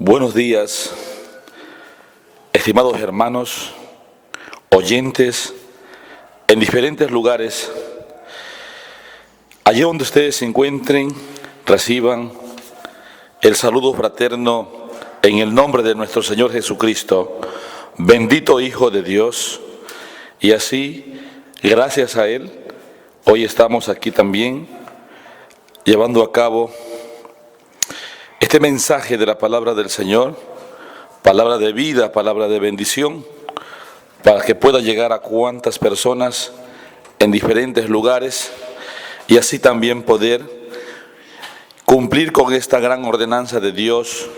Buenos días, estimados hermanos, oyentes en diferentes lugares. Allí donde ustedes se encuentren, reciban el saludo fraterno en el nombre de nuestro Señor Jesucristo, bendito Hijo de Dios. Y así, gracias a Él, hoy estamos aquí también llevando a cabo este mensaje de la palabra del Señor, palabra de vida, palabra de bendición, para que pueda llegar a cuantas personas en diferentes lugares y así también poder cumplir con esta gran ordenanza de Dios,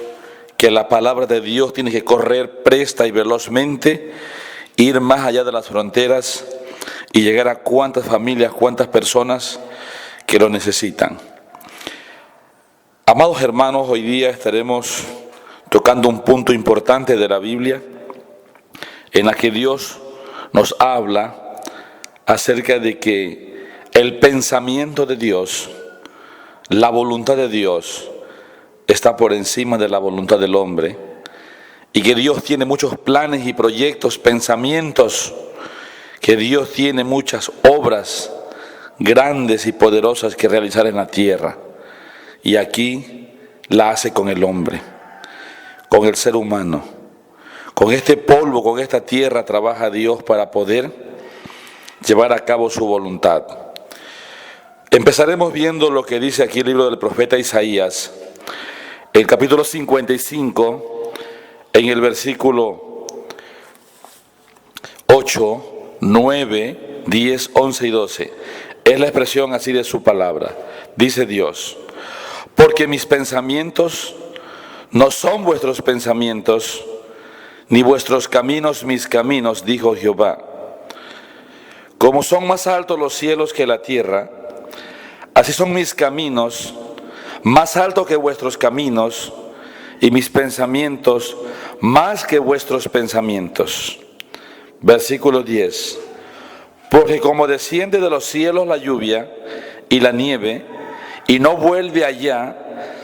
que la palabra de Dios tiene que correr presta y velozmente, ir más allá de las fronteras y llegar a cuantas familias, cuantas personas que lo necesitan. Amados hermanos, hoy día estaremos tocando un punto importante de la Biblia en la que Dios nos habla acerca de que el pensamiento de Dios, la voluntad de Dios, está por encima de la voluntad del hombre y que Dios tiene muchos planes y proyectos, pensamientos, que Dios tiene muchas obras grandes y poderosas que realizar en la tierra. Y aquí la hace con el hombre, con el ser humano. Con este polvo, con esta tierra trabaja Dios para poder llevar a cabo su voluntad. Empezaremos viendo lo que dice aquí el libro del profeta Isaías, el capítulo 55, en el versículo 8, 9, 10, 11 y 12. Es la expresión así de su palabra. Dice Dios: porque mis pensamientos no son vuestros pensamientos, ni vuestros caminos mis caminos, dijo Jehová. Como son más altos los cielos que la tierra, así son mis caminos, más altos que vuestros caminos, y mis pensamientos más que vuestros pensamientos. Versículo 10. Porque como desciende de los cielos la lluvia y la nieve, y no vuelve allá,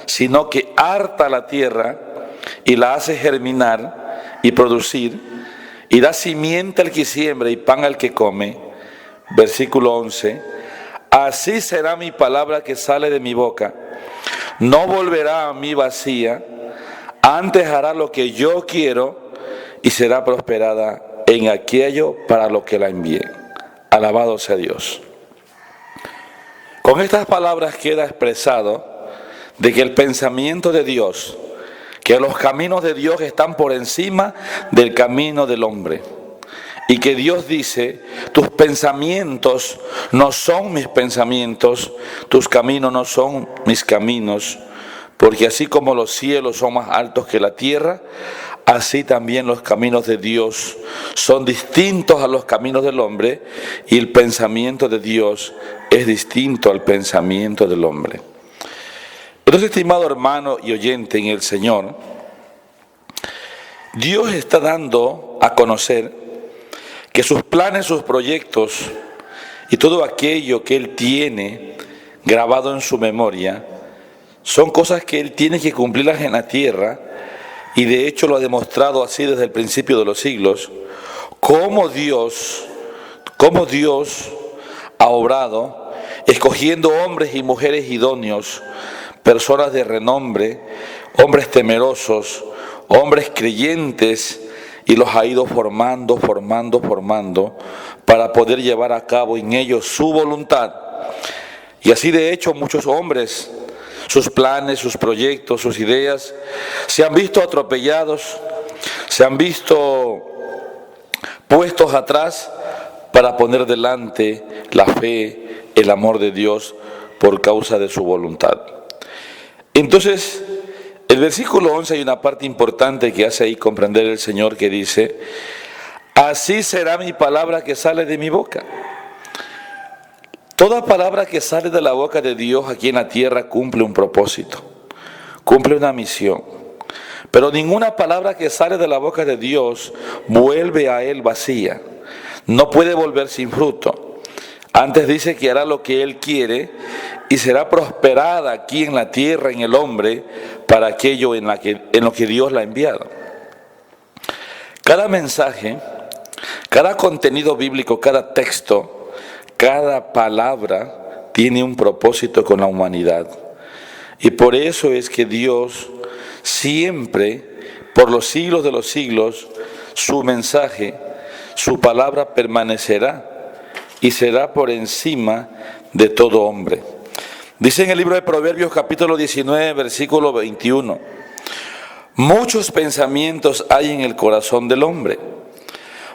sino que harta la tierra y la hace germinar y producir, y da simiente al que siembra y pan al que come. Versículo 11. Así será mi palabra que sale de mi boca. No volverá a mí vacía, antes hará lo que yo quiero y será prosperada en aquello para lo que la envié. Alabado sea Dios. Con estas palabras queda expresado de que el pensamiento de Dios, que los caminos de Dios están por encima del camino del hombre. Y que Dios dice: tus pensamientos no son mis pensamientos, tus caminos no son mis caminos, porque así como los cielos son más altos que la tierra, así también los caminos de Dios son distintos a los caminos del hombre, y el pensamiento de Dios es distinto al pensamiento del hombre. Entonces, estimado hermano y oyente en el Señor, Dios está dando a conocer que sus planes, sus proyectos y todo aquello que Él tiene grabado en su memoria son cosas que Él tiene que cumplirlas en la tierra, y de hecho lo ha demostrado así desde el principio de los siglos, cómo Dios ha obrado, escogiendo hombres y mujeres idóneos, personas de renombre, hombres temerosos, hombres creyentes, y los ha ido formando, para poder llevar a cabo en ellos su voluntad. Y así de hecho muchos hombres, sus planes, sus proyectos, sus ideas, se han visto atropellados, se han visto puestos atrás para poner delante la fe, el amor de Dios por causa de su voluntad. Entonces, el versículo 11 hay una parte importante que hace ahí comprender el Señor, que dice: así será mi palabra que sale de mi boca. Toda palabra que sale de la boca de Dios aquí en la tierra cumple un propósito, cumple una misión. Pero ninguna palabra que sale de la boca de Dios vuelve a Él vacía. No puede volver sin fruto. Antes dice que hará lo que Él quiere y será prosperada aquí en la tierra, en el hombre, para aquello en lo que Dios la ha enviado. Cada mensaje, cada contenido bíblico, cada texto, cada palabra tiene un propósito con la humanidad. Y por eso es que Dios siempre, por los siglos de los siglos, su mensaje, su palabra permanecerá y será por encima de todo hombre. Dice en el libro de Proverbios capítulo 19, versículo 21, muchos pensamientos hay en el corazón del hombre,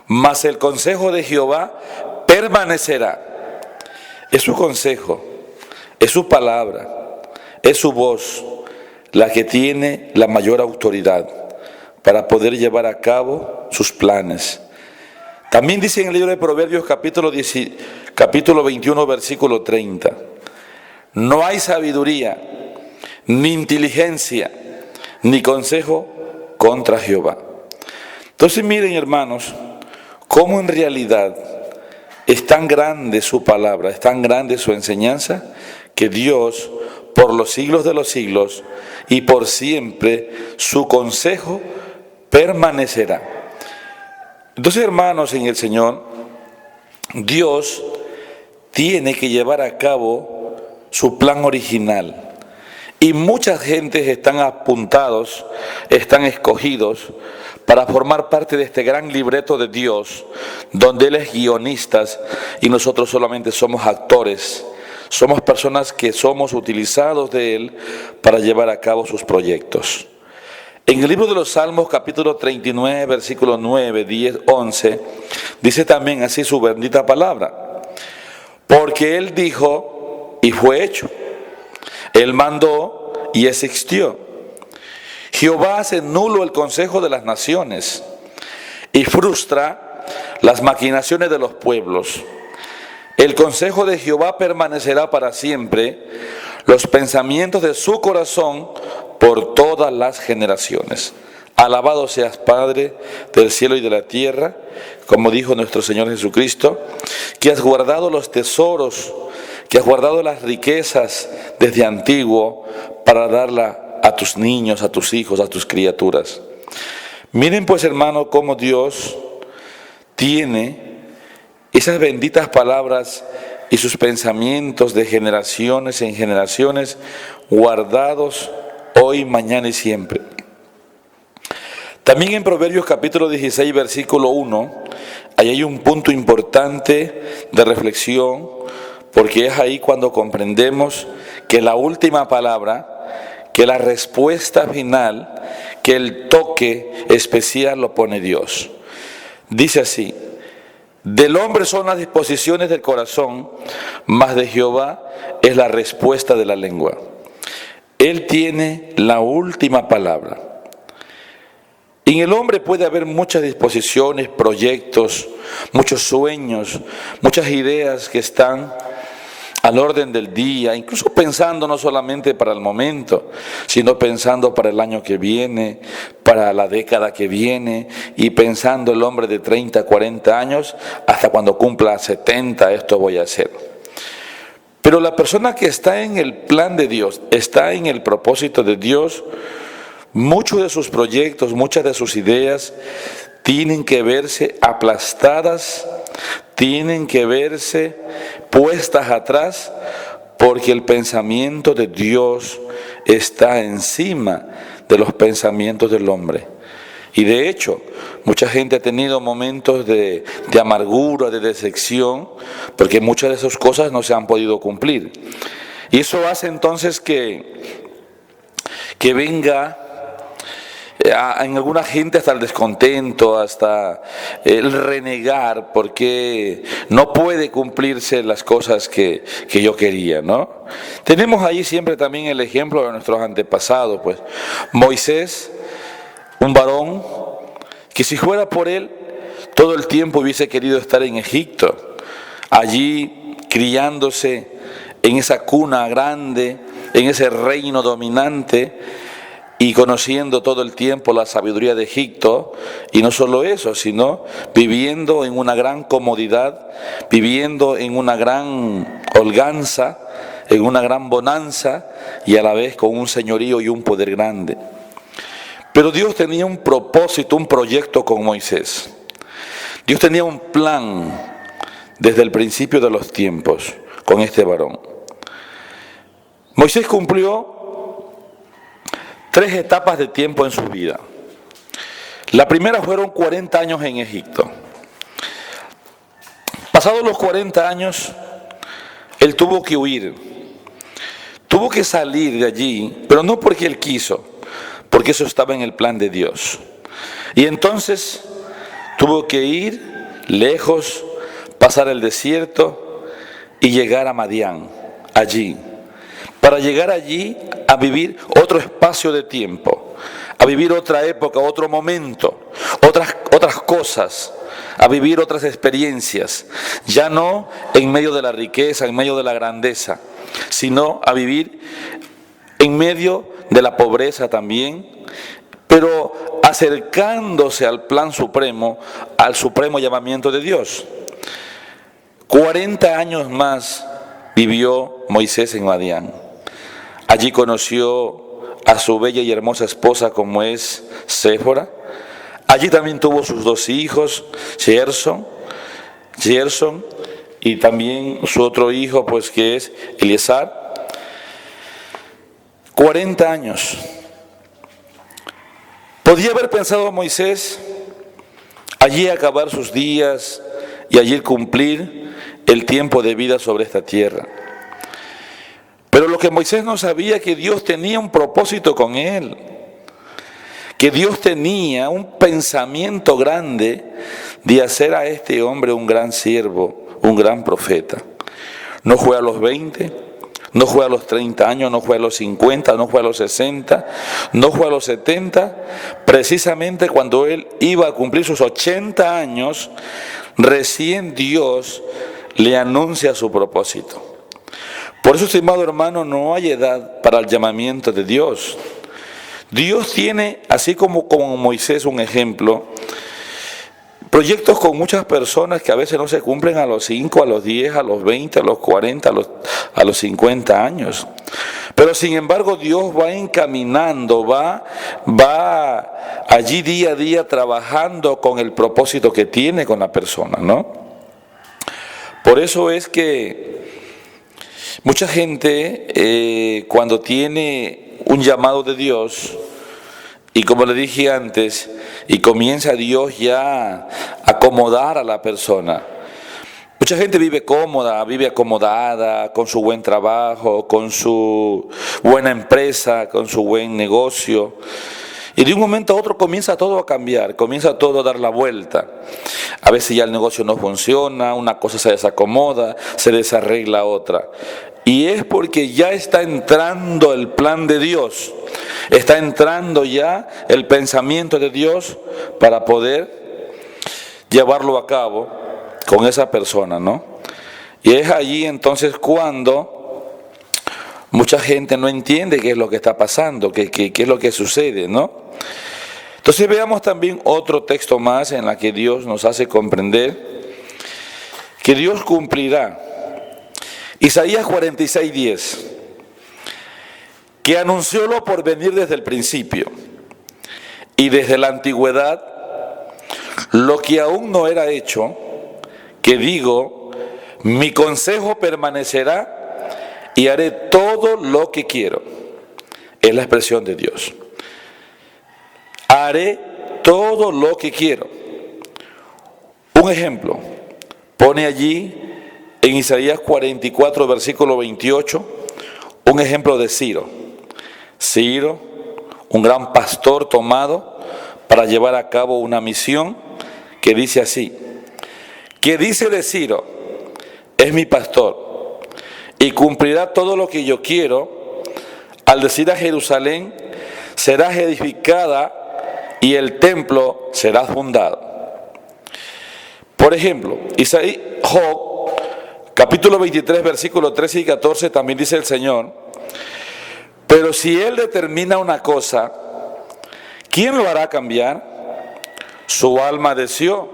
mas el consejo de Jehová permanecerá. Es su consejo, es su palabra, es su voz la que tiene la mayor autoridad para poder llevar a cabo sus planes. También dice en el libro de Proverbios capítulo 21, versículo 30, no hay sabiduría, ni inteligencia, ni consejo contra Jehová. Entonces miren, hermanos, cómo en realidad es tan grande su palabra, es tan grande su enseñanza, que Dios, por los siglos de los siglos y por siempre, su consejo permanecerá. Entonces, hermanos en el Señor, Dios tiene que llevar a cabo su plan original. Y muchas gentes están apuntados, están escogidos para formar parte de este gran libreto de Dios, donde Él es guionista y nosotros solamente somos actores. Somos personas que somos utilizados de Él para llevar a cabo sus proyectos. En el libro de los Salmos, capítulo 39, versículos 9, 10, 11, dice también así su bendita palabra. Porque Él dijo y fue hecho. Él mandó y existió. Jehová hace nulo el consejo de las naciones y frustra las maquinaciones de los pueblos. El consejo de Jehová permanecerá para siempre, los pensamientos de su corazón por todas las generaciones. Alabado seas, Padre del cielo y de la tierra, como dijo nuestro Señor Jesucristo, que has guardado los tesoros, que has guardado las riquezas desde antiguo para darla a tus niños, a tus hijos, a tus criaturas. Miren pues, hermano, cómo Dios tiene esas benditas palabras y sus pensamientos de generaciones en generaciones guardados hoy, mañana y siempre. También en Proverbios capítulo 16, versículo 1, ahí hay un punto importante de reflexión, porque es ahí cuando comprendemos que la última palabra, que la respuesta final, que el toque especial lo pone Dios. Dice así: del hombre son las disposiciones del corazón, mas de Jehová es la respuesta de la lengua. Él tiene la última palabra. En el hombre puede haber muchas disposiciones, proyectos, muchos sueños, muchas ideas que están al orden del día, incluso pensando no solamente para el momento, sino pensando para el año que viene, para la década que viene, y pensando el hombre de 30, 40 años, hasta cuando cumpla 70, esto voy a hacer. Pero la persona que está en el plan de Dios, está en el propósito de Dios, muchos de sus proyectos, muchas de sus ideas tienen que verse aplastadas, tienen que verse puestas atrás, porque el pensamiento de Dios está encima de los pensamientos del hombre. Y de hecho, mucha gente ha tenido momentos de amargura, de decepción, porque muchas de esas cosas no se han podido cumplir. Y eso hace entonces que venga en alguna gente hasta el descontento, hasta el renegar, porque no puede cumplirse las cosas que yo quería, ¿no? Tenemos ahí siempre también el ejemplo de nuestros antepasados, pues. Moisés, un varón que si fuera por él, todo el tiempo hubiese querido estar en Egipto, allí criándose en esa cuna grande, en ese reino dominante. y conociendo todo el tiempo la sabiduría de Egipto, y no solo eso, sino viviendo en una gran comodidad, viviendo en una gran holganza, en una gran bonanza, y a la vez con un señorío y un poder grande. Pero Dios tenía un propósito, un proyecto con Moisés. Dios tenía un plan desde el principio de los tiempos con este varón. Moisés cumplió 3 etapas de tiempo en su vida. La primera fueron 40 años en Egipto. Pasados los 40 años, él tuvo que huir. Tuvo que salir de allí, pero no porque él quiso, porque eso estaba en el plan de Dios. Y entonces tuvo que ir lejos, pasar el desierto y llegar a Madián, allí. Para llegar allí a vivir otro espacio de tiempo, a vivir otra época, otro momento, otras cosas, a vivir otras experiencias, ya no en medio de la riqueza, en medio de la grandeza, sino a vivir en medio de la pobreza también, pero acercándose al plan supremo, al supremo llamamiento de Dios. 40 años más vivió Moisés en Madián. Allí conoció a su bella y hermosa esposa como es Séfora. Allí también tuvo sus 2 hijos, Gerson, y también su otro hijo, pues que es Eliezer. 40 años. Podía haber pensado Moisés allí acabar sus días y allí cumplir el tiempo de vida sobre esta tierra. Pero lo que Moisés no sabía es que Dios tenía un propósito con él, que Dios tenía un pensamiento grande de hacer a este hombre un gran siervo, un gran profeta. No fue a los 20, no fue a los 30 años, no fue a los 50, no fue a los 60, no fue a los 70, precisamente cuando él iba a cumplir sus 80 años, recién Dios le anuncia su propósito. Por eso, estimado hermano, no hay edad para el llamamiento de Dios. Dios tiene, así como con Moisés, un ejemplo, proyectos con muchas personas que a veces no se cumplen a los 5, a los 10, a los 20, a los 40, a los 50 años. Pero sin embargo Dios va encaminando, va allí día a día trabajando con el propósito que tiene con la persona, ¿no? Por eso es que mucha gente cuando tiene un llamado de Dios, y como le dije antes, y comienza Dios ya a acomodar a la persona. Mucha gente vive cómoda, vive acomodada, con su buen trabajo, con su buena empresa, con su buen negocio. Y de un momento a otro comienza todo a cambiar, comienza todo a dar la vuelta. A veces ya el negocio no funciona, una cosa se desacomoda, se desarregla otra. Y es porque ya está entrando el plan de Dios, está entrando ya el pensamiento de Dios para poder llevarlo a cabo con esa persona, ¿no? Y es allí entonces cuando mucha gente no entiende qué es lo que está pasando, qué es lo que sucede, ¿no? Entonces veamos también otro texto más en la que Dios nos hace comprender que Dios cumplirá. Isaías 46:10, que anunció lo por venir desde el principio y desde la antigüedad, lo que aún no era hecho, que digo, mi consejo permanecerá y haré todo lo que quiero. Es la expresión de Dios. Haré todo lo que quiero. Un ejemplo, pone allí en Isaías 44, versículo 28, un ejemplo de Ciro. Ciro, un gran pastor tomado para llevar a cabo una misión que dice así, que dice de Ciro, es mi pastor y cumplirá todo lo que yo quiero, al decir a Jerusalén, serás edificada y el templo será fundado. Por ejemplo, Job, capítulo 23, versículos 13 y 14, también dice el Señor, pero si Él determina una cosa, ¿Quién lo hará cambiar? Su alma deseó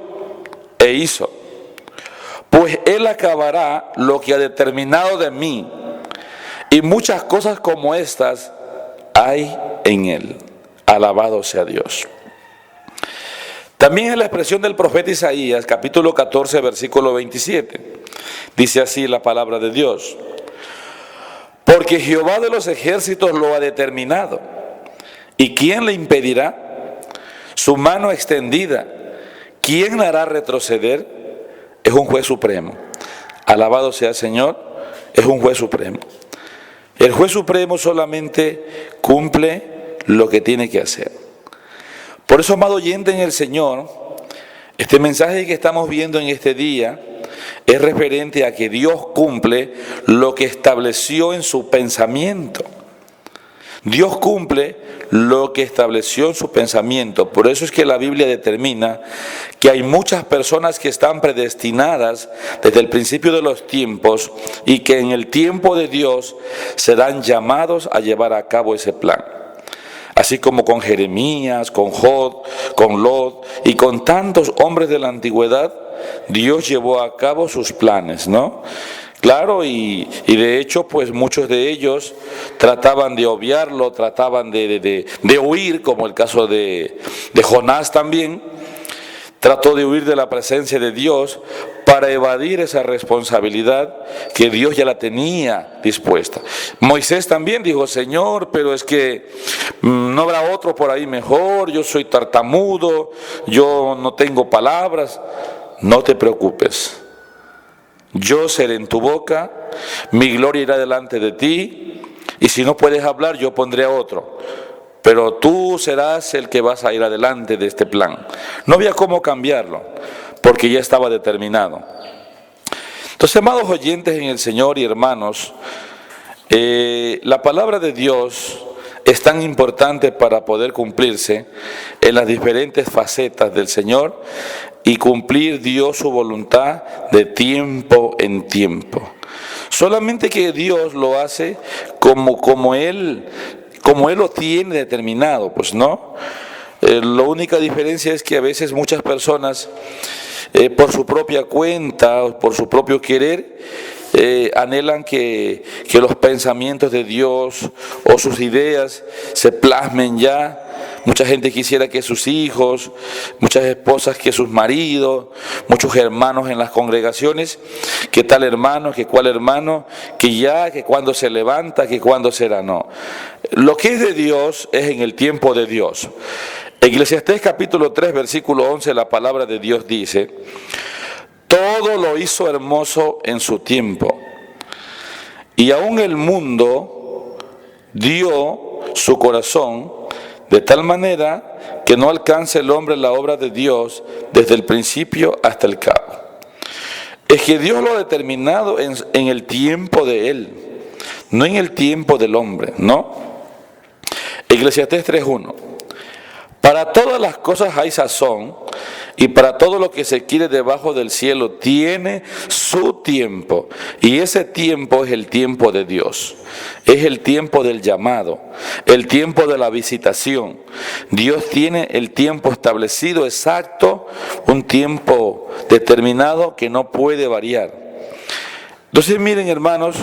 e hizo. Pues Él acabará lo que ha determinado de mí, y muchas cosas como estas hay en Él. Alabado sea Dios. También es la expresión del profeta Isaías, capítulo 14, versículo 27. Dice así la palabra de Dios: porque Jehová de los ejércitos lo ha determinado, ¿y quién le impedirá? Su mano extendida, ¿quién la hará retroceder? Es un juez supremo. Alabado sea el Señor, es un juez supremo. El juez supremo solamente cumple lo que tiene que hacer. Por eso, amado oyente en el Señor, este mensaje que estamos viendo en este día es referente a que Dios cumple lo que estableció en su pensamiento. Dios cumple lo que estableció en su pensamiento. Por eso es que la Biblia determina que hay muchas personas que están predestinadas desde el principio de los tiempos y que en el tiempo de Dios serán llamados a llevar a cabo ese plan. Así como con Jeremías, con Job, con Lot y con tantos hombres de la antigüedad, Dios llevó a cabo sus planes, ¿no? Claro, y de hecho, pues muchos de ellos trataban de obviarlo, trataban de huir, como el caso de Jonás también. Trató de huir de la presencia de Dios para evadir esa responsabilidad que Dios ya la tenía dispuesta. Moisés también dijo: Señor, pero es que no habrá otro por ahí mejor, yo soy tartamudo, yo no tengo palabras. No te preocupes, yo seré en tu boca, mi gloria irá delante de ti, y si no puedes hablar, yo pondré a otro. Pero tú serás el que vas a ir adelante de este plan. No había cómo cambiarlo, porque ya estaba determinado. Entonces, amados oyentes en el Señor y hermanos, la palabra de Dios es tan importante para poder cumplirse en las diferentes facetas del Señor y cumplir Dios su voluntad de tiempo en tiempo. Solamente que Dios lo hace como Él lo tiene determinado, pues no. La única diferencia es que a veces muchas personas, por su propia cuenta, por su propio querer, anhelan que los pensamientos de Dios o sus ideas se plasmen ya. Mucha gente quisiera que sus hijos, muchas esposas que sus maridos, muchos hermanos en las congregaciones, que tal hermano, que cual hermano, que cuando se levanta, que cuando será, no. Lo que es de Dios es en el tiempo de Dios. Eclesiastés capítulo 3, versículo 11, la palabra de Dios dice: todo lo hizo hermoso en su tiempo, y aún el mundo dio su corazón de tal manera que no alcance el hombre la obra de Dios desde el principio hasta el cabo. Es que Dios lo ha determinado en el tiempo de Él, no en el tiempo del hombre, ¿no? Eclesiastés 3:1. Para todas las cosas hay sazón, y para todo lo que se quiere debajo del cielo tiene su tiempo. Y ese tiempo es el tiempo de Dios. Es el tiempo del llamado, el tiempo de la visitación. Dios tiene el tiempo establecido exacto, un tiempo determinado que no puede variar. Entonces, miren, hermanos,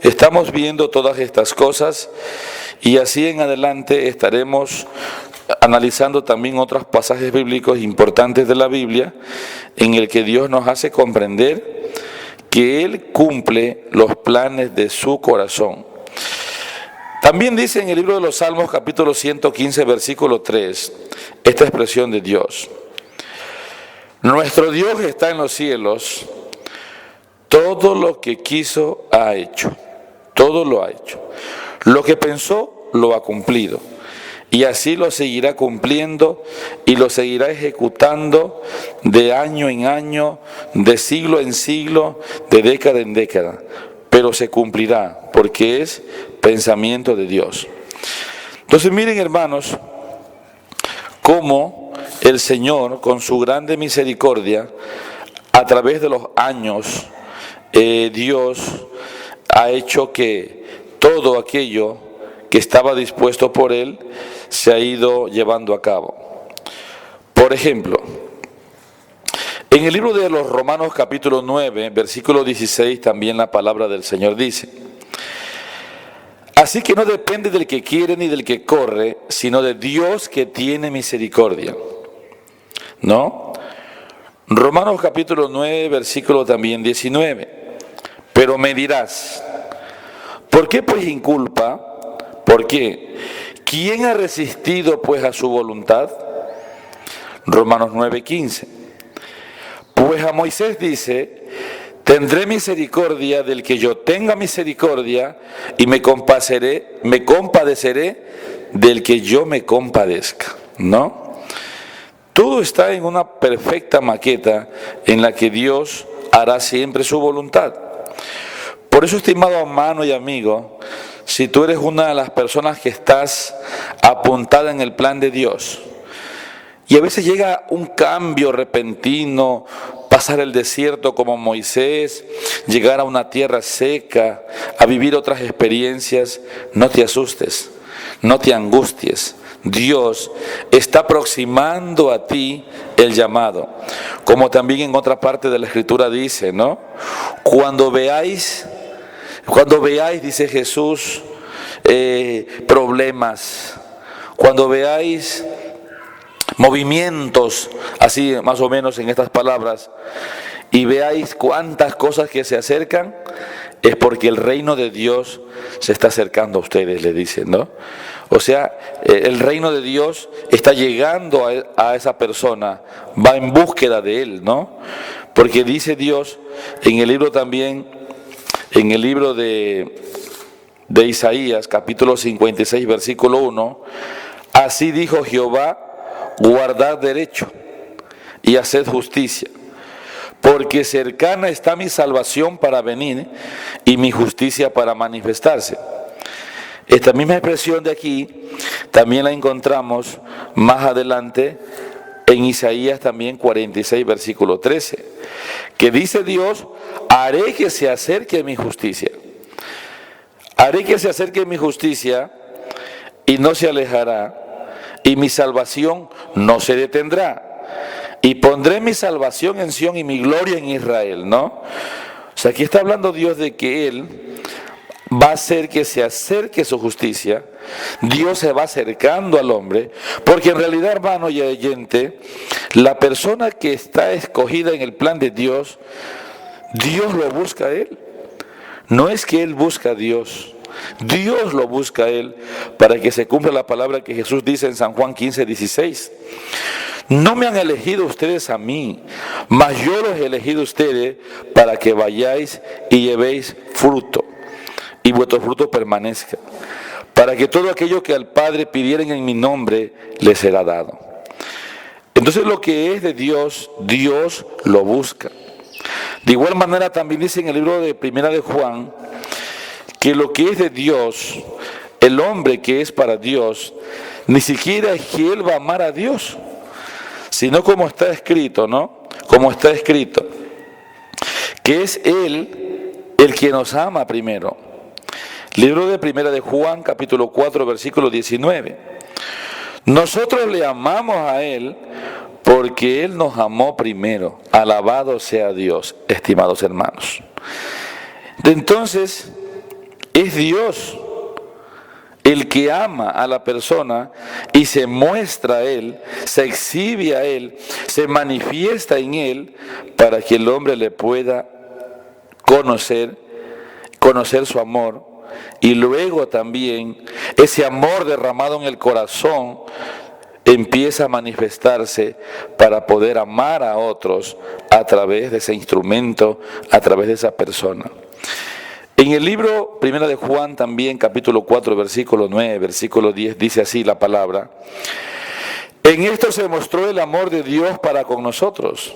estamos viendo todas estas cosas y así en adelante estaremos analizando también otros pasajes bíblicos importantes de la Biblia en el que Dios nos hace comprender que Él cumple los planes de su corazón. También dice en el libro de los Salmos capítulo 115 versículo 3 esta expresión de Dios: nuestro Dios está en los cielos, todo lo que quiso ha hecho, todo lo ha hecho, lo que pensó lo ha cumplido. Y así lo seguirá cumpliendo y lo seguirá ejecutando de año en año, de siglo en siglo, de década en década. Pero se cumplirá porque es pensamiento de Dios. Entonces miren, hermanos, cómo el Señor con su grande misericordia, a través de los años, Dios ha hecho que todo aquello que estaba dispuesto por Él se ha ido llevando a cabo. Por ejemplo, en el libro de los Romanos capítulo 9, versículo 16, también la palabra del Señor dice: así que no depende del que quiere ni del que corre, sino de Dios que tiene misericordia. ¿No? Romanos capítulo 9, versículo también 19. Pero me dirás, ¿por qué pues inculpa? ¿Por qué? ¿Quién ha resistido pues a su voluntad? Romanos 9, 15. Pues a Moisés dice: tendré misericordia del que yo tenga misericordia y me compadeceré del que yo me compadezca. ¿No? Todo está en una perfecta maqueta en la que Dios hará siempre su voluntad. Por eso, estimado hermano y amigo, si tú eres una de las personas que estás apuntada en el plan de Dios, y a veces llega un cambio repentino, pasar el desierto como Moisés, llegar a una tierra seca, a vivir otras experiencias, no te asustes, no te angusties. Dios está aproximando a ti el llamado. Como también en otra parte de la Escritura dice, ¿no? Cuando veáis, dice Jesús, problemas, cuando veáis movimientos, así más o menos en estas palabras, y veáis cuántas cosas que se acercan, es porque el reino de Dios se está acercando a ustedes, le dicen, ¿no? O sea, el reino de Dios está llegando a esa persona, va en búsqueda de él, ¿no? Porque dice Dios en el libro también, en el libro de Isaías, capítulo 56, versículo 1, así dijo Jehová: guardad derecho y haced justicia, porque cercana está mi salvación para venir y mi justicia para manifestarse. Esta misma expresión de aquí también la encontramos más adelante en Isaías también 46, versículo 13, que dice Dios: haré que se acerque mi justicia. Haré que se acerque mi justicia y no se alejará, y mi salvación no se detendrá. Y pondré mi salvación en Sión y mi gloria en Israel, ¿no? O sea, aquí está hablando Dios de que Él va a hacer que se acerque su justicia. Dios se va acercando al hombre, porque en realidad, hermano y oyente, la persona que está escogida en el plan de Dios, Dios lo busca a él. No es que él busca a Dios, Dios lo busca a él para que se cumpla la palabra que Jesús dice en San Juan 15, 16. No me han elegido ustedes a mí, mas yo los he elegido a ustedes para que vayáis y llevéis fruto, y vuestro fruto permanezca, para que todo aquello que al Padre pidieren en mi nombre, les será dado. Entonces lo que es de Dios, Dios lo busca. De igual manera también dice en el libro de Primera de Juan, que lo que es de Dios, el hombre que es para Dios, ni siquiera es que él va a amar a Dios, sino como está escrito, ¿no? Como está escrito, que es Él el que nos ama primero. Libro de Primera de Juan, capítulo 4, versículo 19. Nosotros le amamos a Él porque Él nos amó primero. Alabado sea Dios, estimados hermanos. Entonces, es Dios el que ama a la persona y se muestra a Él, se exhibe a Él, se manifiesta en Él para que el hombre le pueda conocer su amor, y luego también ese amor derramado en el corazón empieza a manifestarse para poder amar a otros a través de ese instrumento, a través de esa persona. En el libro Primera de Juan también, capítulo 4, versículo 9, versículo 10, dice así la palabra: en esto se mostró el amor de Dios para con nosotros,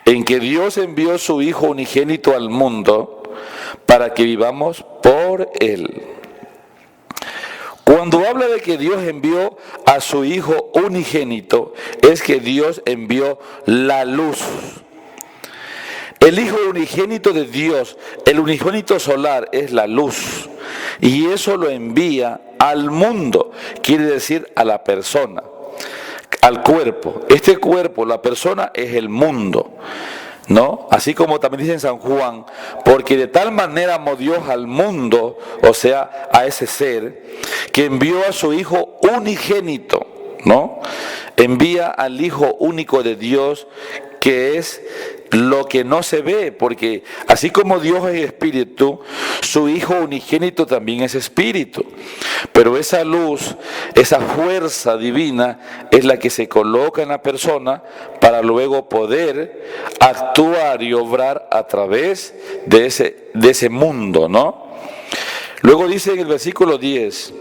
en que Dios envió su Hijo unigénito al mundo para que vivamos por Él. Cuando habla de que Dios envió a su Hijo unigénito, es que Dios envió la luz. El Hijo unigénito de Dios, el unigénito solar, es la luz. y eso lo envía al mundo, quiere decir a la persona, al cuerpo. Este cuerpo, la persona, es el mundo, ¿no? Así como también dice en San Juan, porque de tal manera amó Dios al mundo, o sea, a ese ser, que envió a su Hijo unigénito, ¿no? Envía al Hijo único de Dios, que es lo que no se ve, porque así como Dios es espíritu, su Hijo unigénito también es espíritu. Pero esa luz, esa fuerza divina es la que se coloca en la persona para luego poder actuar y obrar a través de ese mundo, ¿no? Luego dice en el versículo 10,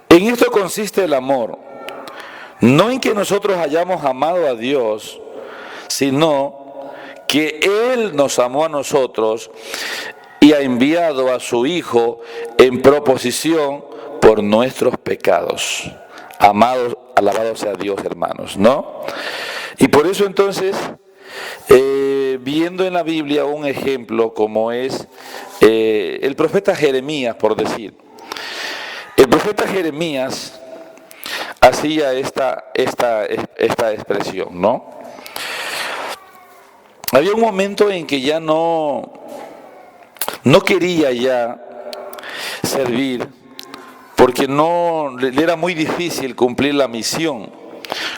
en esto consiste el amor, no en que nosotros hayamos amado a Dios, sino que Él nos amó a nosotros y ha enviado a su Hijo en proposición por nuestros pecados. Amados, alabado sea Dios, hermanos, ¿no? Y por eso entonces, viendo en la Biblia un ejemplo como es el profeta Jeremías, por decir. El profeta Jeremías hacía esta expresión, ¿no? Había un momento en que ya no quería ya servir, porque le era muy difícil cumplir la misión,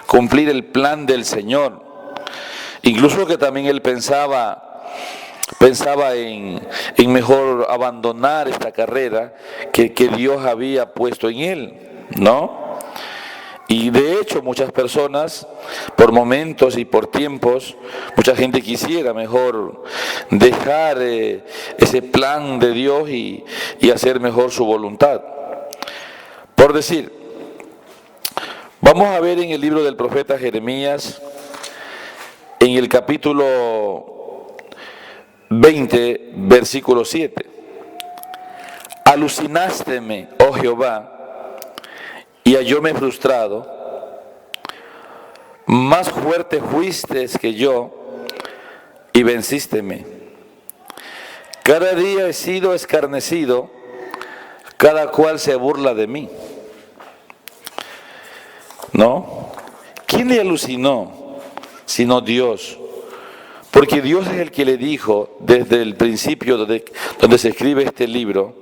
cumplir el plan del Señor. Incluso que también él pensaba en mejor abandonar esta carrera que Dios había puesto en él, ¿no? Y de hecho muchas personas, por momentos y por tiempos, mucha gente quisiera mejor dejar ese plan de Dios y hacer mejor su voluntad. Por decir, vamos a ver en el libro del profeta Jeremías, en el capítulo 20, versículo 7. Alucinásteme, oh Jehová, y hallóme frustrado, más fuerte fuiste que yo, y vencísteme. Cada día he sido escarnecido, cada cual se burla de mí. ¿No? ¿Quién le alucinó? Sino Dios. Porque Dios es el que le dijo, desde el principio donde se escribe este libro,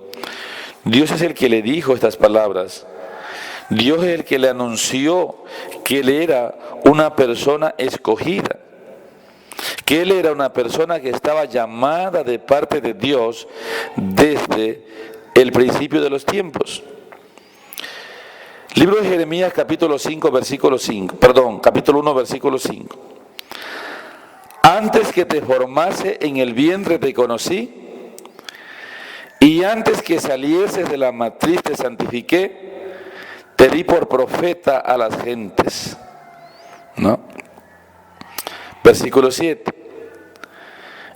Dios es el que le dijo estas palabras. Dios es el que le anunció que él era una persona escogida, que él era una persona que estaba llamada de parte de Dios desde el principio de los tiempos. Libro de Jeremías, capítulo 1, versículo 5. Antes que te formase en el vientre te conocí, y antes que salieses de la matriz te santifiqué, te di por profeta a las gentes, ¿no? Versículo 7.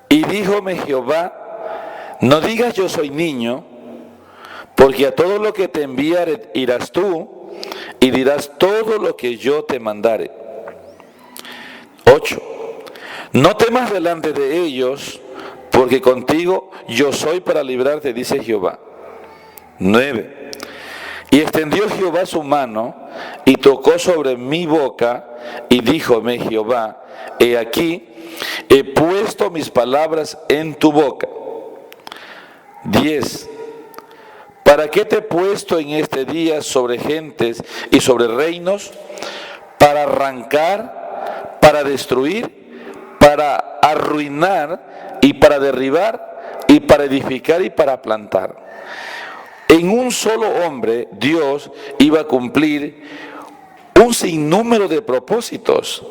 Y díjome Jehová, no digas yo soy niño, porque a todo lo que te enviare irás tú, y dirás todo lo que yo te mandare. 8. No temas delante de ellos, porque contigo yo soy para librarte, dice Jehová. 9. Y extendió Jehová su mano, y tocó sobre mi boca, y díjome Jehová, he aquí, he puesto mis palabras en tu boca. 10. ¿Para qué te he puesto en este día sobre gentes y sobre reinos? Para arrancar, para destruir, para arruinar y para derribar y para edificar y para plantar. En un solo hombre Dios iba a cumplir un sinnúmero de propósitos.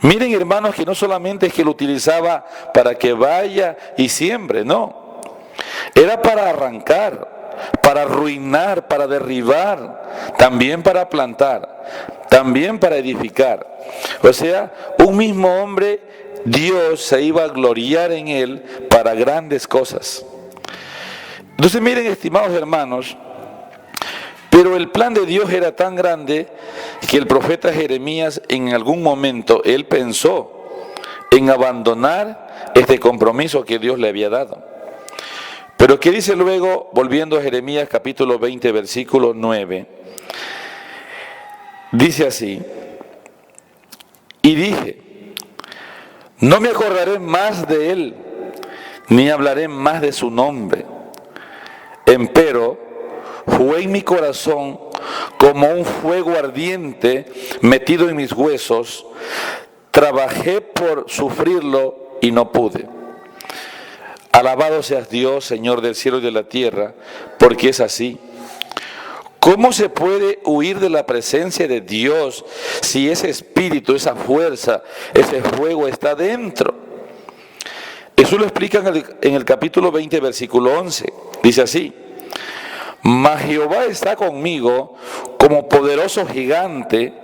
Miren, hermanos, que no solamente es que lo utilizaba para que vaya y siembre, no. Era para arrancar, para arruinar, para derribar, también para plantar, también para edificar. O sea, un mismo hombre, Dios se iba a gloriar en él para grandes cosas. Entonces miren, estimados hermanos, pero el plan de Dios era tan grande que el profeta Jeremías en algún momento, él pensó en abandonar este compromiso que Dios le había dado. Pero ¿qué dice luego, volviendo a Jeremías capítulo 20, versículo 9? Dice así: y dije, no me acordaré más de él, ni hablaré más de su nombre. Empero, fue en mi corazón como un fuego ardiente metido en mis huesos. Trabajé por sufrirlo y no pude. Alabado seas Dios, Señor del cielo y de la tierra, porque es así. ¿Cómo se puede huir de la presencia de Dios si ese espíritu, esa fuerza, ese fuego está dentro? Eso lo explica en el capítulo 20, versículo 11. Dice así: mas Jehová está conmigo como poderoso gigante,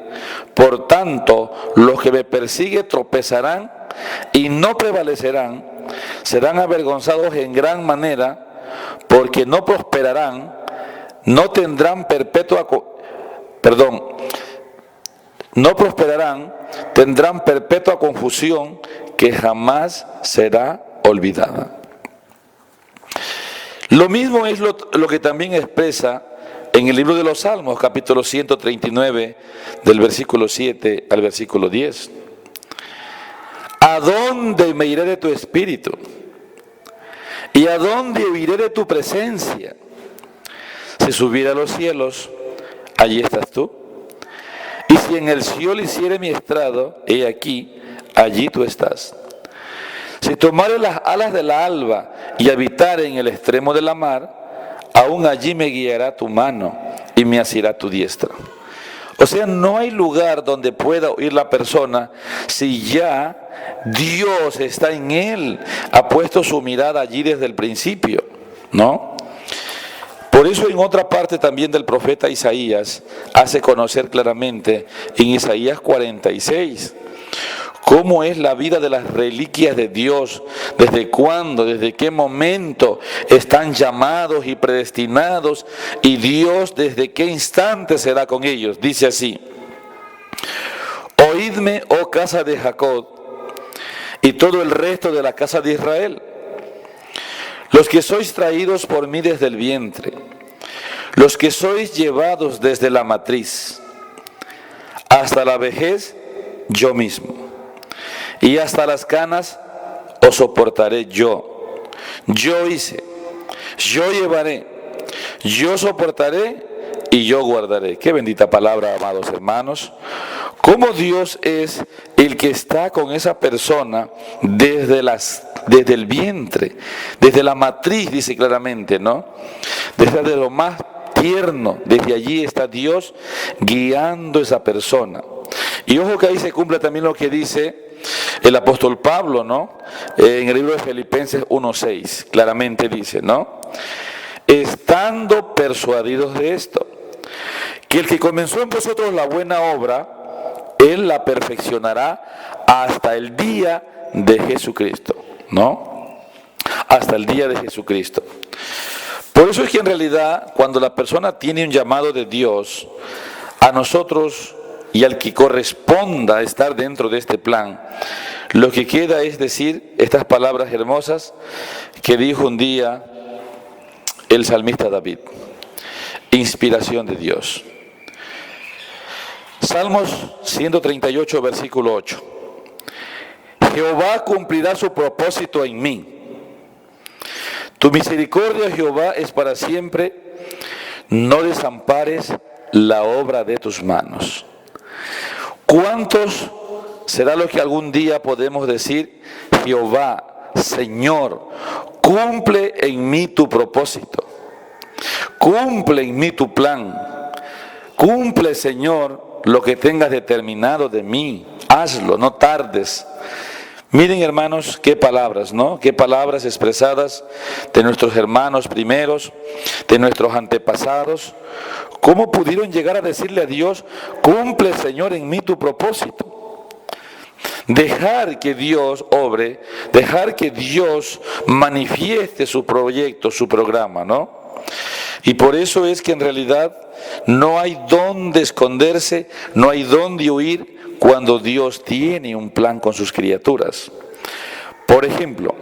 por tanto los que me persiguen tropezarán y no prevalecerán, serán avergonzados en gran manera, porque no prosperarán, no prosperarán, tendrán perpetua confusión que jamás será olvidada. Lo mismo es lo que también expresa en el libro de los Salmos, capítulo 139, del versículo 7 al versículo 10. ¿A dónde me iré de tu espíritu? ¿Y a dónde huiré de tu presencia? Si subiera a los cielos, allí estás tú. Y si en el Seol hiciere mi estrado, he aquí, allí tú estás. Si tomare las alas de la alba y habitare en el extremo de la mar, aún allí me guiará tu mano y me asirá tu diestra. O sea, no hay lugar donde pueda huir la persona si ya Dios está en él, ha puesto su mirada allí desde el principio, ¿no? Por eso en otra parte también del profeta Isaías hace conocer claramente en Isaías 46 cómo es la vida de las reliquias de Dios, desde cuándo, desde qué momento están llamados y predestinados, y Dios desde qué instante será con ellos. Dice así: oídme, oh casa de Jacob, y todo el resto de la casa de Israel, los que sois traídos por mí desde el vientre, los que sois llevados desde la matriz, hasta la vejez yo mismo, y hasta las canas os soportaré yo. Yo hice, yo llevaré, yo soportaré y yo guardaré. Qué bendita palabra, amados hermanos. Cómo Dios es el que está con esa persona desde el vientre, desde la matriz, dice claramente, ¿no? Desde lo más tierno, desde allí está Dios guiando a esa persona. Y ojo que ahí se cumple también lo que dice el apóstol Pablo, ¿no? En el libro de Filipenses 1:6, claramente dice, ¿no? Estando persuadidos de esto, que el que comenzó en vosotros la buena obra, Él la perfeccionará hasta el día de Jesucristo, ¿no? Hasta el día de Jesucristo. Por eso es que en realidad, cuando la persona tiene un llamado de Dios, a nosotros y al que corresponda estar dentro de este plan, lo que queda es decir estas palabras hermosas que dijo un día el salmista David: inspiración de Dios. Salmos 138, versículo 8. Jehová cumplirá su propósito en mí. Tu misericordia, Jehová, es para siempre. No desampares la obra de tus manos. ¿Cuántos será lo que algún día podemos decir: Jehová, Señor, cumple en mí tu propósito, cumple en mí tu plan, cumple, Señor, lo que tengas determinado de mí, hazlo, no tardes? Miren, hermanos, qué palabras, ¿no? Qué palabras expresadas de nuestros hermanos primeros, de nuestros antepasados. ¿Cómo pudieron llegar a decirle a Dios: cumple, Señor, en mí tu propósito? Dejar que Dios obre, dejar que Dios manifieste su proyecto, su programa, ¿no? Y por eso es que en realidad no hay dónde esconderse, no hay dónde huir cuando Dios tiene un plan con sus criaturas. Por ejemplo,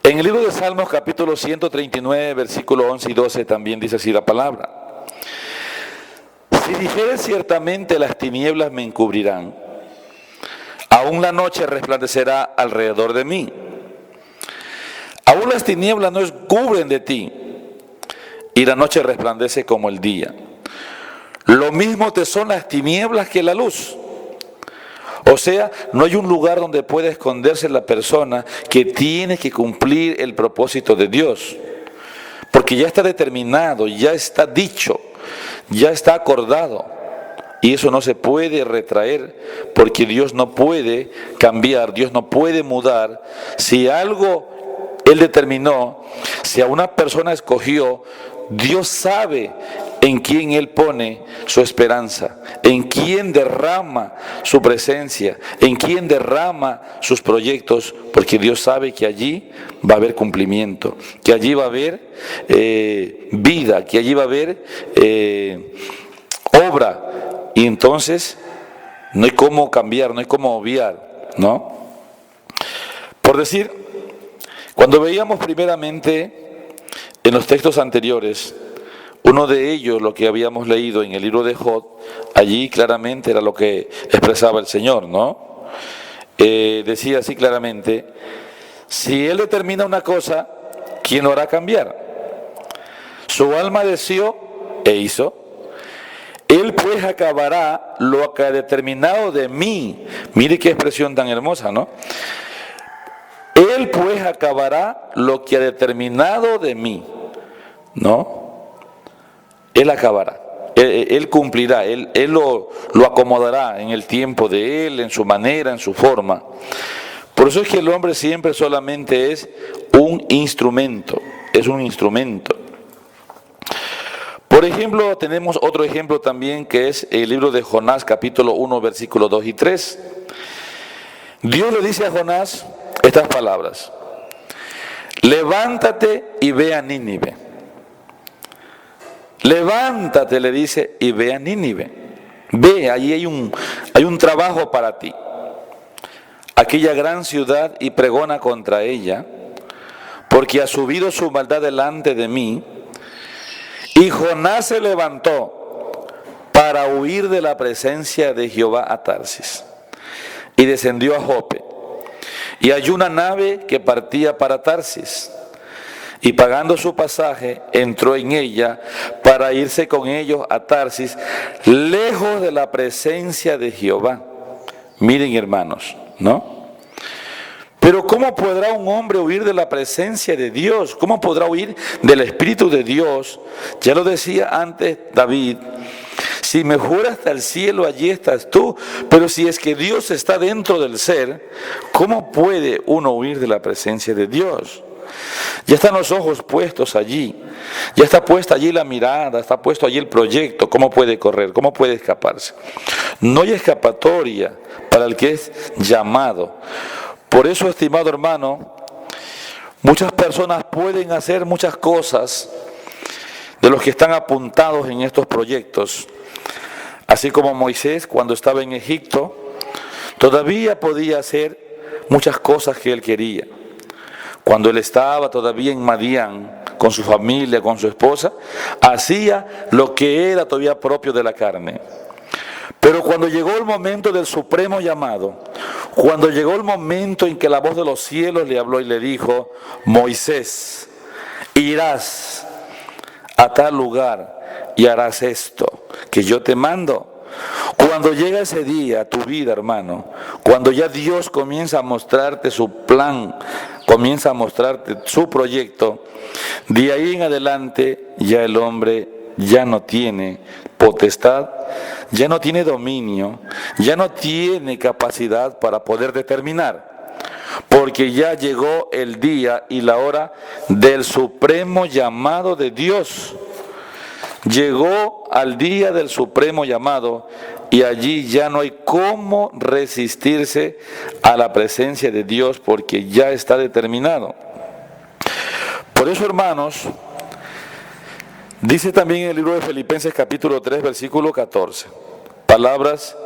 En el libro de Salmos capítulo 139, versículo 11 y 12 también dice así la palabra. Si dijere ciertamente las tinieblas me encubrirán, aún la noche resplandecerá alrededor de mí. Aún las tinieblas no cubren de ti, y la noche resplandece como el día. Lo mismo te son las tinieblas que la luz. O sea, no hay un lugar donde pueda esconderse la persona que tiene que cumplir el propósito de Dios. Porque ya está determinado, ya está dicho, ya está acordado. Y eso no se puede retraer, porque Dios no puede cambiar, Dios no puede mudar. Si algo Él determinó, si a una persona escogió, Dios sabe en quién Él pone su esperanza, en quién derrama su presencia, en quién derrama sus proyectos, porque Dios sabe que allí va a haber cumplimiento, que allí va a haber vida, que allí va a haber obra. Y entonces no hay cómo cambiar, no hay cómo obviar, ¿no? Por decir, cuando veíamos primeramente en los textos anteriores, uno de ellos, lo que habíamos leído en el libro de Job, allí claramente era lo que expresaba el Señor, ¿no? Decía así claramente, si Él determina una cosa, ¿quién lo hará cambiar? Su alma deseó e hizo. Él pues acabará lo que ha determinado de mí. Mire qué expresión tan hermosa, ¿no? Él pues acabará lo que ha determinado de mí, ¿no? Él acabará, Él cumplirá, Él lo acomodará en el tiempo de Él, en su manera, en su forma. Por eso es que el hombre siempre solamente es un instrumento, es un instrumento. Por ejemplo, tenemos otro ejemplo también que es el libro de Jonás, capítulo 1, versículos 2 y 3. Dios le dice a Jonás estas palabras: levántate y ve a Nínive. Levántate, le dice, y ve a Nínive. Ve, allí hay un trabajo para ti. Aquella gran ciudad, y pregona contra ella, porque ha subido su maldad delante de mí. Y Jonás se levantó para huir de la presencia de Jehová a Tarsis, y descendió a Jope, y halló una nave que partía para Tarsis, y pagando su pasaje, entró en ella para irse con ellos a Tarsis, lejos de la presencia de Jehová. Miren, hermanos, ¿no? Pero ¿cómo podrá un hombre huir de la presencia de Dios? ¿Cómo podrá huir del Espíritu de Dios? Ya lo decía antes David: si me fuera hasta el cielo, allí estás tú. Pero si es que Dios está dentro del ser, ¿cómo puede uno huir de la presencia de Dios? Ya están los ojos puestos allí, ya está puesta allí la mirada, está puesto allí el proyecto. ¿Cómo puede correr? ¿Cómo puede escaparse? No hay escapatoria para el que es llamado. Por eso, estimado hermano, muchas personas pueden hacer muchas cosas de los que están apuntados en estos proyectos. Así como Moisés, cuando estaba en Egipto, todavía podía hacer muchas cosas que él quería. Cuando él estaba todavía en Madián, con su familia, con su esposa, hacía lo que era todavía propio de la carne. Pero cuando llegó el momento del supremo llamado, cuando llegó el momento en que la voz de los cielos le habló y le dijo: Moisés, irás a tal lugar y harás esto que yo te mando. Cuando llega ese día a tu vida, hermano, cuando ya Dios comienza a mostrarte su plan, comienza a mostrarte su proyecto, de ahí en adelante ya el hombre ya no tiene potestad, ya no tiene dominio, ya no tiene capacidad para poder determinar, porque ya llegó el día y la hora del supremo llamado de Dios. Llegó al día del supremo llamado y allí ya no hay cómo resistirse a la presencia de Dios, porque ya está determinado. Por eso, hermanos, dice también en el libro de Filipenses capítulo 3, versículo 14, palabras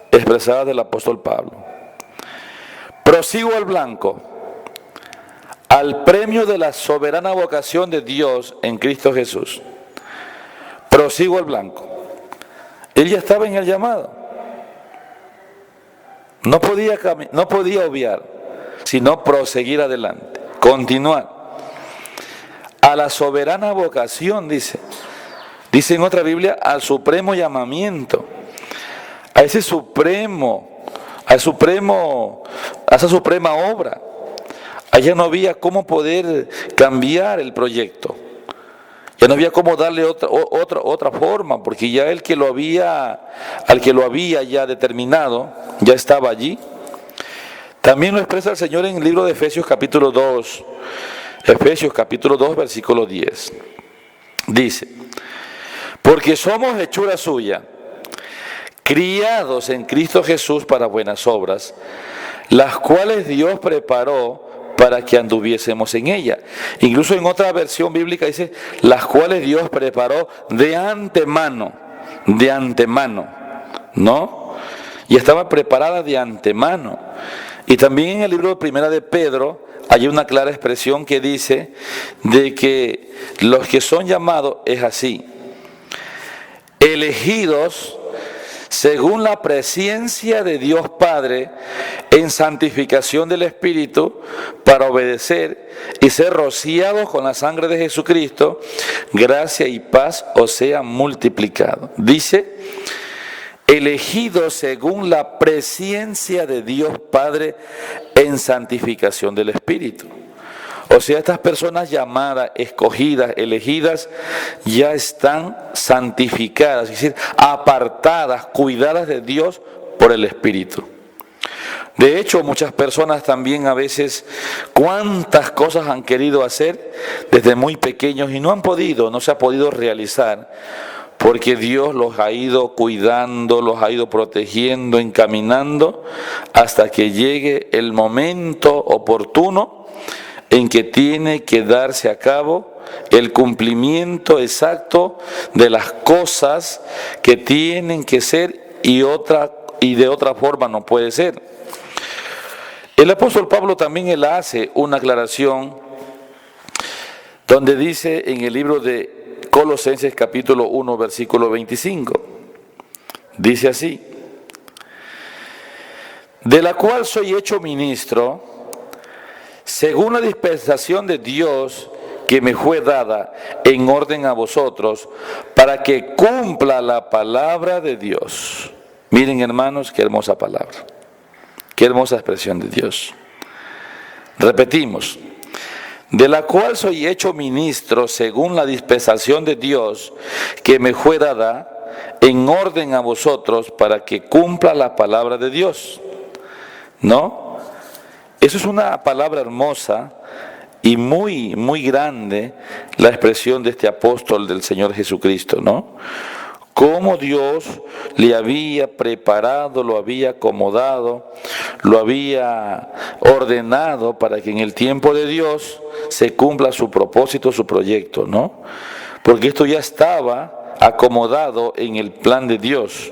expresadas del apóstol Pablo: prosigo al blanco, al premio de la soberana vocación de Dios en Cristo Jesús. Prosigo al blanco. Él ya estaba en el llamado. No podía obviar, sino proseguir adelante, continuar. A la soberana vocación, dice en otra Biblia, al supremo llamamiento, a esa suprema obra. Allá no había cómo poder cambiar el proyecto. Ya no había cómo darle otra forma, porque ya al que lo había ya determinado, ya estaba allí. También lo expresa el Señor en el libro de Efesios capítulo 2, versículo 10. Dice, porque somos hechura suya, criados en Cristo Jesús para buenas obras, las cuales Dios preparó para que anduviésemos en ella. Incluso en otra versión bíblica dice, las cuales Dios preparó de antemano, ¿no? Y estaba preparada de antemano. Y también en el libro de Primera de Pedro hay una clara expresión que dice de que los que son llamados es así, elegidos según la presencia de Dios Padre en santificación del Espíritu para obedecer y ser rociados con la sangre de Jesucristo, gracia y paz os sean multiplicado. Dice, elegidos según la presencia de Dios Padre en santificación del Espíritu. O sea, estas personas llamadas, escogidas, elegidas, ya están santificadas, es decir, apartadas, cuidadas de Dios por el Espíritu. De hecho, muchas personas también a veces, cuántas cosas han querido hacer desde muy pequeños y no se ha podido realizar, porque Dios los ha ido cuidando, los ha ido protegiendo, encaminando, hasta que llegue el momento oportuno en que tiene que darse a cabo el cumplimiento exacto de las cosas que tienen que ser y de otra forma no puede ser. El apóstol Pablo también él hace una aclaración donde dice en el libro de Colosenses capítulo 1 versículo 25, dice así, de la cual soy hecho ministro según la dispensación de Dios que me fue dada en orden a vosotros, para que cumpla la palabra de Dios. Miren, hermanos, qué hermosa palabra, qué hermosa expresión de Dios. Repetimos, de la cual soy hecho ministro según la dispensación de Dios que me fue dada en orden a vosotros, para que cumpla la palabra de Dios. ¿No? Eso es una palabra hermosa y muy, muy grande, la expresión de este apóstol del Señor Jesucristo, ¿no? Cómo Dios le había preparado, lo había acomodado, lo había ordenado para que en el tiempo de Dios se cumpla su propósito, su proyecto, ¿no? Porque esto ya estaba acomodado en el plan de Dios,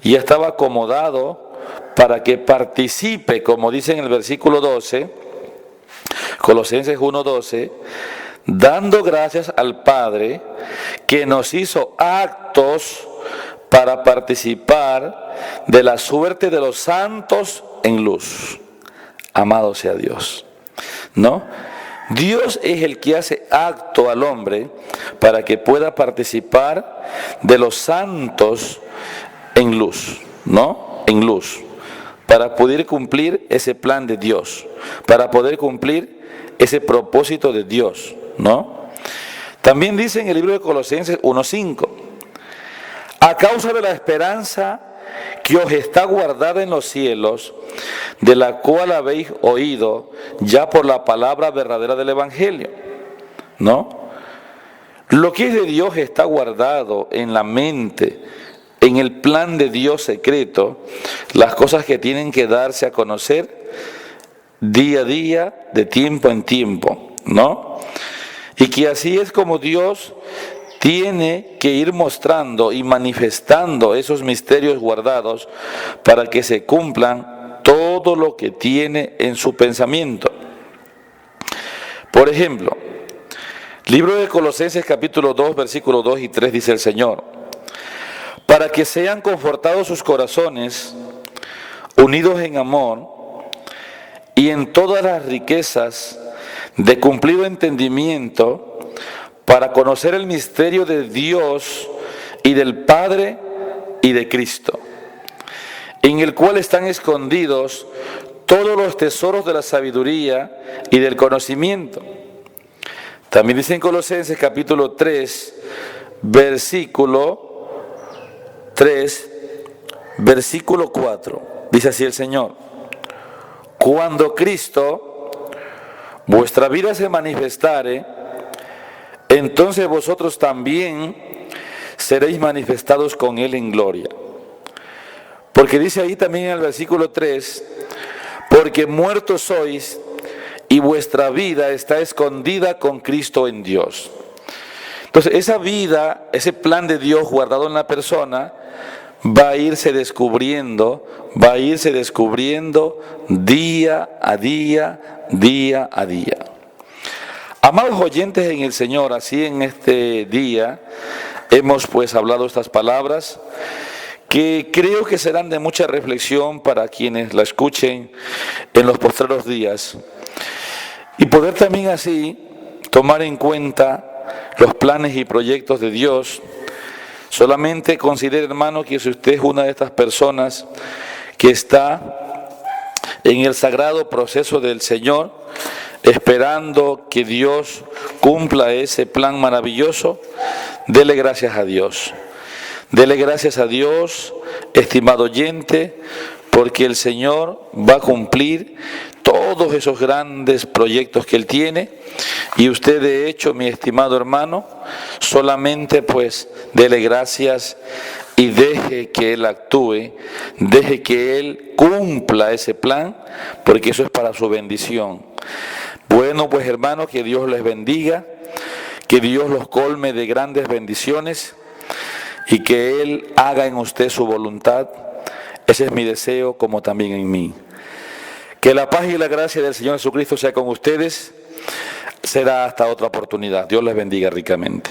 ya estaba acomodado para que participe, como dice en el versículo 12, Colosenses 1:12, dando gracias al Padre que nos hizo aptos para participar de la suerte de los santos en luz. Amado sea Dios, ¿no? Dios es el que hace apto al hombre para que pueda participar de los santos en luz, ¿no? En luz. Para poder cumplir ese plan de Dios, para poder cumplir ese propósito de Dios, ¿no? También dice en el libro de Colosenses 1:5, a causa de la esperanza que os está guardada en los cielos, de la cual habéis oído ya por la palabra verdadera del Evangelio, ¿no? Lo que es de Dios está guardado en la mente, en el plan de Dios secreto, las cosas que tienen que darse a conocer día a día, de tiempo en tiempo, ¿no? Y que así es como Dios tiene que ir mostrando y manifestando esos misterios guardados para que se cumplan todo lo que tiene en su pensamiento. Por ejemplo, libro de Colosenses capítulo 2, versículos 2 y 3 dice el Señor: para que sean confortados sus corazones, unidos en amor y en todas las riquezas de cumplido entendimiento, para conocer el misterio de Dios y del Padre y de Cristo, en el cual están escondidos todos los tesoros de la sabiduría y del conocimiento. También dice en Colosenses capítulo 3, versículo 4, dice así el Señor: cuando Cristo, vuestra vida, se manifestare, entonces vosotros también seréis manifestados con Él en gloria. Porque dice ahí también en el versículo 3, porque muertos sois y vuestra vida está escondida con Cristo en Dios. Entonces esa vida, ese plan de Dios guardado en la persona, va a irse descubriendo día a día. Amados oyentes en el Señor, así en este día hemos pues hablado estas palabras que creo que serán de mucha reflexión para quienes la escuchen en los postreros días, y poder también así tomar en cuenta los planes y proyectos de Dios. Solamente considere, hermano, que si usted es una de estas personas que está en el sagrado proceso del Señor, esperando que Dios cumpla ese plan maravilloso, dele gracias a Dios. Dele gracias a Dios, estimado oyente, porque el Señor va a cumplir todos esos grandes proyectos que Él tiene. Y usted, de hecho, mi estimado hermano, solamente pues dele gracias y deje que Él actúe, deje que Él cumpla ese plan, porque eso es para su bendición. Bueno, pues hermanos, que Dios les bendiga, que Dios los colme de grandes bendiciones y que Él haga en usted su voluntad. Ese es mi deseo, como también en mí. Que la paz y la gracia del Señor Jesucristo sea con ustedes. Será hasta otra oportunidad. Dios les bendiga ricamente.